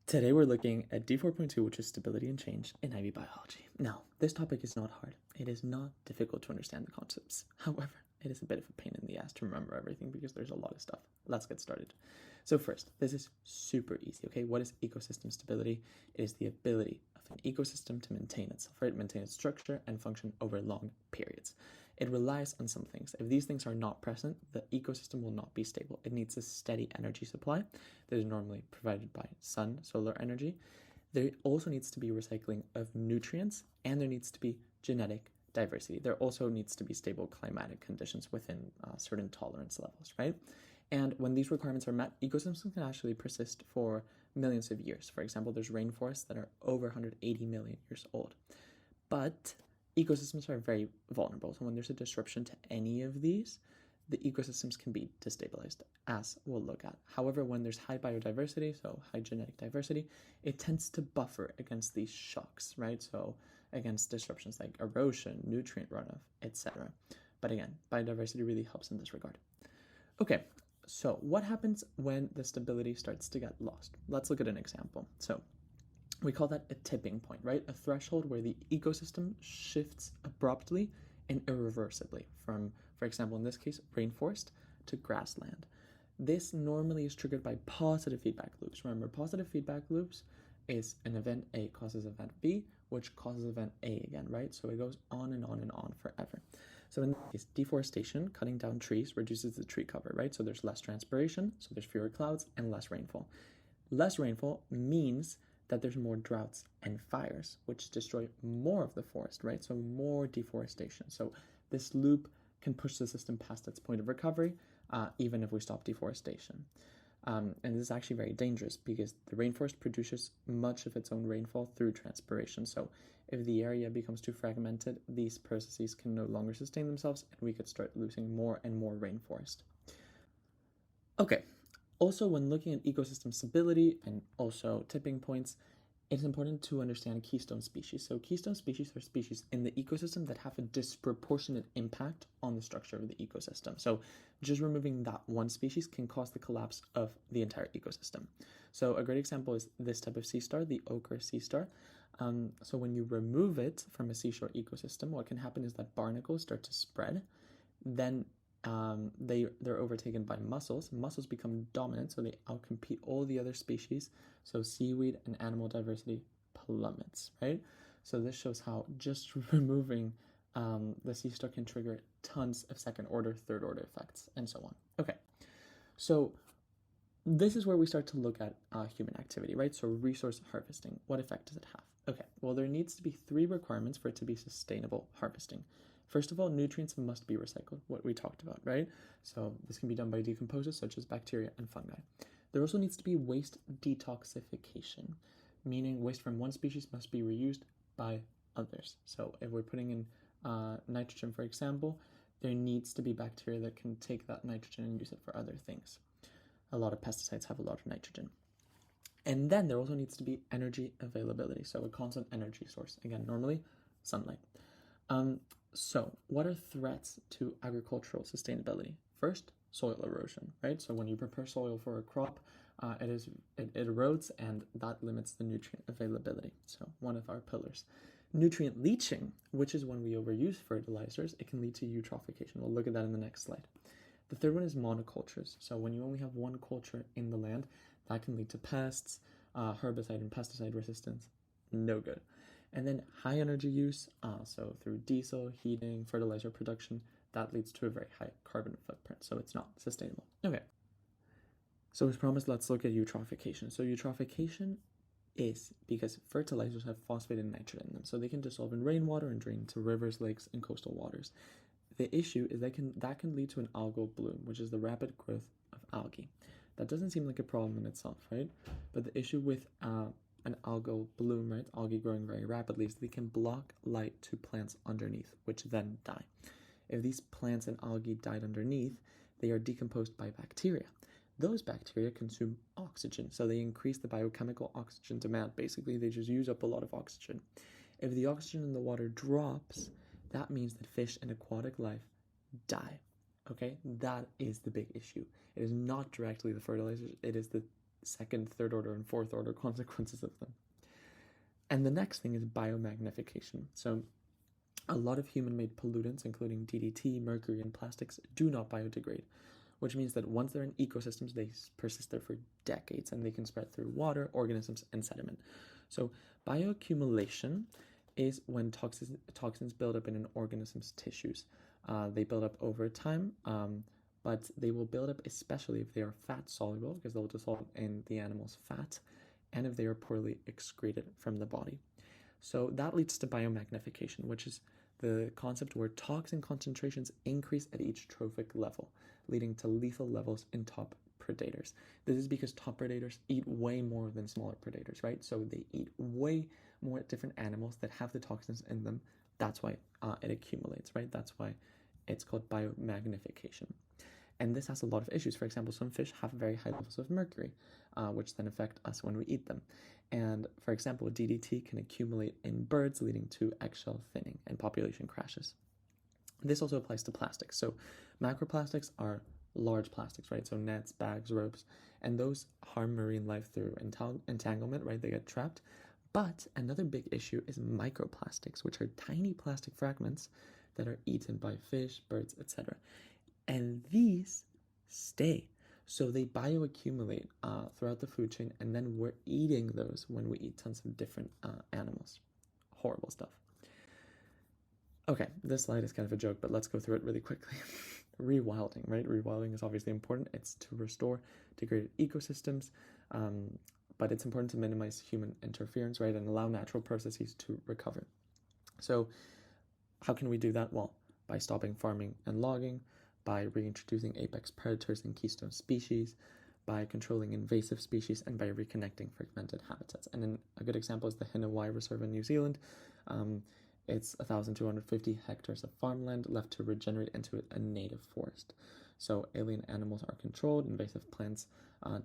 Today we're looking at D4.2, which is stability and change in IB biology. Now, this topic is not hard. It is not difficult to understand the concepts. However, it is a bit of a pain in the ass to remember everything because there's a lot of stuff. Let's get started. So first, this is super easy, okay? What is ecosystem stability? It is the ability of an ecosystem to maintain itself, right? Maintain its structure and function over long periods. It relies on some things. If these things are not present, the ecosystem will not be stable. It needs a steady energy supply that is normally provided by sun, solar energy. There also needs to be recycling of nutrients, and there needs to be genetic diversity. There also needs to be stable climatic conditions within certain tolerance levels, right? And when these requirements are met, ecosystems can actually persist for millions of years. For example, there's rainforests that are over 180 million years old. But ecosystems are very vulnerable. So when there's a disruption to any of these, the ecosystems can be destabilized, as we'll look at. However, when there's high biodiversity, so high genetic diversity, it tends to buffer against these shocks, right? So against disruptions like erosion, nutrient runoff, etc. But again, biodiversity really helps in this regard. Okay, so what happens when the stability starts to get lost? Let's look at an example. So we call that a tipping point, right? A threshold where the ecosystem shifts abruptly and irreversibly from, for example, in this case, rainforest to grassland. This normally is triggered by positive feedback loops. Remember, positive feedback loops is an event A causes event B, which causes event A again, right? So it goes on and on and on forever. So in this case, deforestation, cutting down trees, reduces the tree cover, right? So there's less transpiration, so there's fewer clouds and less rainfall. Less rainfall means that there's more droughts and fires, which destroy more of the forest, right? So more deforestation. So this loop can push the system past its point of recovery, even if we stop deforestation. And this is actually very dangerous because the rainforest produces much of its own rainfall through transpiration. So if the area becomes too fragmented, these processes can no longer sustain themselves, and we could start losing more and more rainforest. Okay. Also, when looking at ecosystem stability and also tipping points, it's important to understand keystone species. So keystone species are species in the ecosystem that have a disproportionate impact on the structure of the ecosystem. So just removing that one species can cause the collapse of the entire ecosystem. So a great example is this type of sea star, the ochre sea star. So when you remove it from a seashore ecosystem, what can happen is that barnacles start to spread. Then they're overtaken by mussels. Mussels become dominant, so they outcompete all the other species. So seaweed and animal diversity plummets, right? So this shows how just removing the sea star can trigger tons of second order, third order effects, and so on. Okay, so this is where we start to look at human activity, right? So resource harvesting, what effect does it have? Okay, well, there needs to be 3 requirements for it to be sustainable harvesting. First of all, nutrients must be recycled, what we talked about, right? So this can be done by decomposers such as bacteria and fungi. There also needs to be waste detoxification, meaning waste from one species must be reused by others. So if we're putting in nitrogen, for example, there needs to be bacteria that can take that nitrogen and use it for other things. A lot of pesticides have a lot of nitrogen. And then there also needs to be energy availability, so a constant energy source. Again, normally sunlight. So what are threats to agricultural sustainability? First, soil erosion, right? So when you prepare soil for a crop, it erodes, and that limits the nutrient availability. So one of our pillars. Nutrient leaching, which is when we overuse fertilizers, it can lead to eutrophication. We'll look at that in the next slide. The third one is monocultures. So when you only have one culture in the land, that can lead to pests, herbicide and pesticide resistance. No good. And then high energy use, so through diesel, heating, fertilizer production, that leads to a very high carbon footprint, so it's not sustainable. Okay, so as promised, let's look at eutrophication. So eutrophication is because fertilizers have phosphate and nitrogen in them, so they can dissolve in rainwater and drain to rivers, lakes, and coastal waters. The issue is that can lead to an algal bloom, which is the rapid growth of algae. That doesn't seem like a problem in itself, right? But the issue with an algal bloom, right, algae growing very rapidly, is they can block light to plants underneath, which then die. If these plants and algae died underneath, they are decomposed by bacteria. Those bacteria consume oxygen, so they increase the biochemical oxygen demand. Basically, they just use up a lot of oxygen. If the oxygen in the water drops, that means that fish and aquatic life die. Okay, that is the big issue. It is not directly the fertilizers, it is the second, third order, and fourth order consequences of them. And the next thing is biomagnification. So a lot of human-made pollutants, including DDT, mercury, and plastics, do not biodegrade, which means that once they're in ecosystems, they persist there for decades, and they can spread through water, organisms, and sediment. So bioaccumulation is when toxins build up in an organism's tissues. They build up over time, but they will build up especially if they are fat soluble, because they'll dissolve in the animal's fat, and if they are poorly excreted from the body. So that leads to biomagnification, which is the concept where toxin concentrations increase at each trophic level, leading to lethal levels in top predators. This is because top predators eat way more than smaller predators, right? So they eat way more different animals that have the toxins in them. That's why it accumulates, right? That's why it's called biomagnification. And this has a lot of issues. For example, some fish have very high levels of mercury, which then affect us when we eat them. And for example, DDT can accumulate in birds, leading to eggshell thinning and population crashes. This also applies to plastics. So macroplastics are large plastics, right? So nets, bags, ropes, and those harm marine life through entanglement, right? They get trapped. But another big issue is microplastics, which are tiny plastic fragments that are eaten by fish, birds, etc. And these stay. So they bioaccumulate throughout the food chain, and then we're eating those when we eat tons of different animals. Horrible stuff. Okay, this slide is kind of a joke, but let's go through it really quickly. Rewilding, right? Rewilding is obviously important. It's to restore degraded ecosystems, but it's important to minimize human interference, right, and allow natural processes to recover. So how can we do that? Well, by stopping farming and logging, by reintroducing apex predators and keystone species, by controlling invasive species, and by reconnecting fragmented habitats. And then a good example is the Hinawai Reserve in New Zealand. It's 1,250 hectares of farmland left to regenerate into a native forest. So alien animals are controlled, invasive plants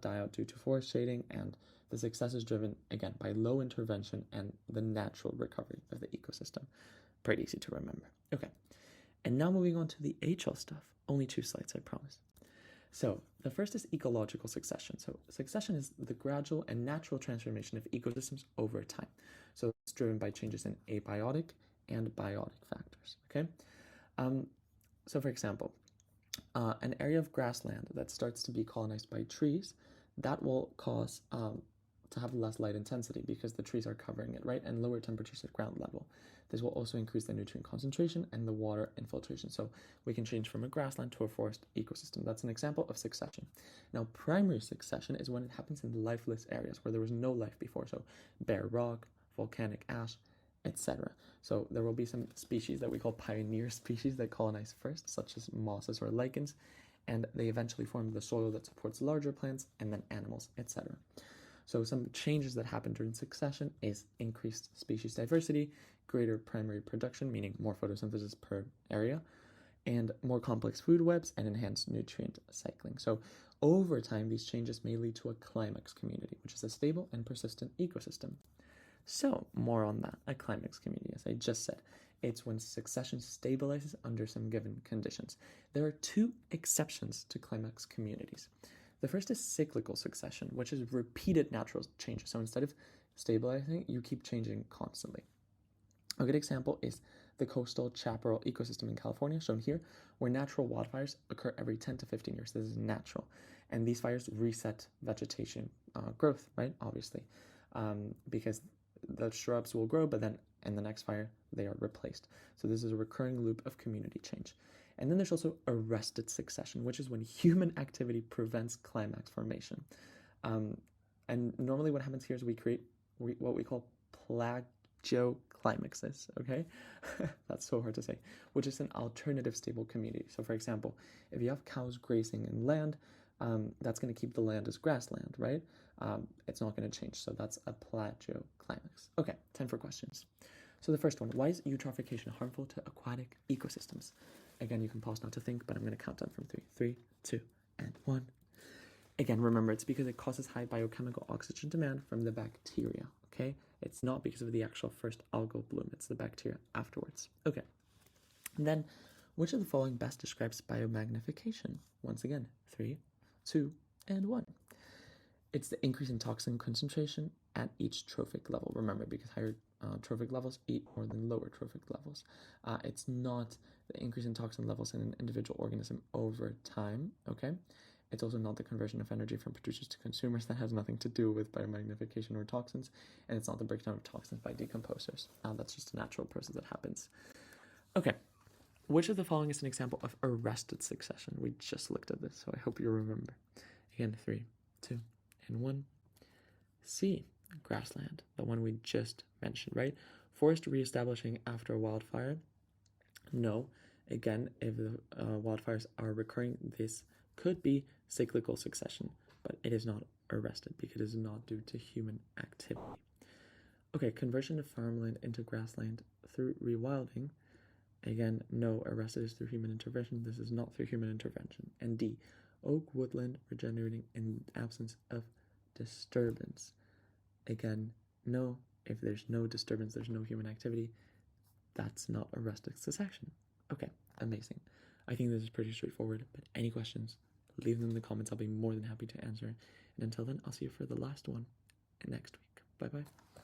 die out due to forest shading, and the success is driven, again, by low intervention and the natural recovery of the ecosystem. Pretty easy to remember. Okay, and now moving on to the HL stuff. Only 2 slides, I promise. So the first is ecological succession. So succession is the gradual and natural transformation of ecosystems over time. So it's driven by changes in abiotic and biotic factors, okay? So for example, an area of grassland that starts to be colonized by trees, that will cause to have less light intensity because the trees are covering it, right? And lower temperatures at ground level. This will also increase the nutrient concentration and the water infiltration. So we can change from a grassland to a forest ecosystem. That's an example of succession. Now, primary succession is when it happens in lifeless areas where there was no life before. So bare rock, volcanic ash, etc. So there will be some species that we call pioneer species that colonize first, such as mosses or lichens, and they eventually form the soil that supports larger plants and then animals, etc. So some changes that happen during succession is increased species diversity, greater primary production, meaning more photosynthesis per area, and more complex food webs and enhanced nutrient cycling. So over time, these changes may lead to a climax community, which is a stable and persistent ecosystem. So more on that, a climax community, as I just said. It's when succession stabilizes under some given conditions. There are 2 exceptions to climax communities. The first is cyclical succession, which is repeated natural changes. So instead of stabilizing, you keep changing constantly. A good example is the coastal chaparral ecosystem in California, shown here, where natural wildfires occur every 10 to 15 years. This is natural. And these fires reset vegetation growth, right? Obviously, because the shrubs will grow, but then in the next fire, they are replaced. So this is a recurring loop of community change. And then there's also arrested succession, which is when human activity prevents climax formation. And normally what happens here is we create what we call plagioclimaxes, okay? That's so hard to say, which is an alternative stable community. So for example, if you have cows grazing in land, that's going to keep the land as grassland, right? It's not going to change. So that's a plagioclimax. Okay, time for questions. So the first one, why is eutrophication harmful to aquatic ecosystems? Again, you can pause now to think, but I'm going to count down from 3. 3, 2, and 1. Again, remember, it's because it causes high biochemical oxygen demand from the bacteria, okay? It's not because of the actual first algal bloom. It's the bacteria afterwards. Okay. And then, which of the following best describes biomagnification? Once again, 3, 2, and 1. It's the increase in toxin concentration at each trophic level. Remember, because higher trophic levels eat more than lower trophic levels. It's not the increase in toxin levels in an individual organism over time, okay? It's also not the conversion of energy from producers to consumers. That has nothing to do with biomagnification or toxins, and it's not the breakdown of toxins by decomposers. That's just a natural process that happens. Okay, which of the following is an example of arrested succession? We just looked at this, so I hope you remember. Again, 3, 2, and 1. C, grassland, the one we just mentioned, right? Forest reestablishing after a wildfire. No, again, if the wildfires are recurring, this could be cyclical succession, but it is not arrested because it is not due to human activity. Okay, conversion of farmland into grassland through rewilding. Again, no, arrested is through human intervention. This is not through human intervention. And D, oak woodland regenerating in absence of disturbance. Again, no, if there's no disturbance, there's no human activity. That's not arrested succession. Okay, amazing. I think this is pretty straightforward, but any questions, leave them in the comments. I'll be more than happy to answer. And until then, I'll see you for the last one next week. Bye-bye.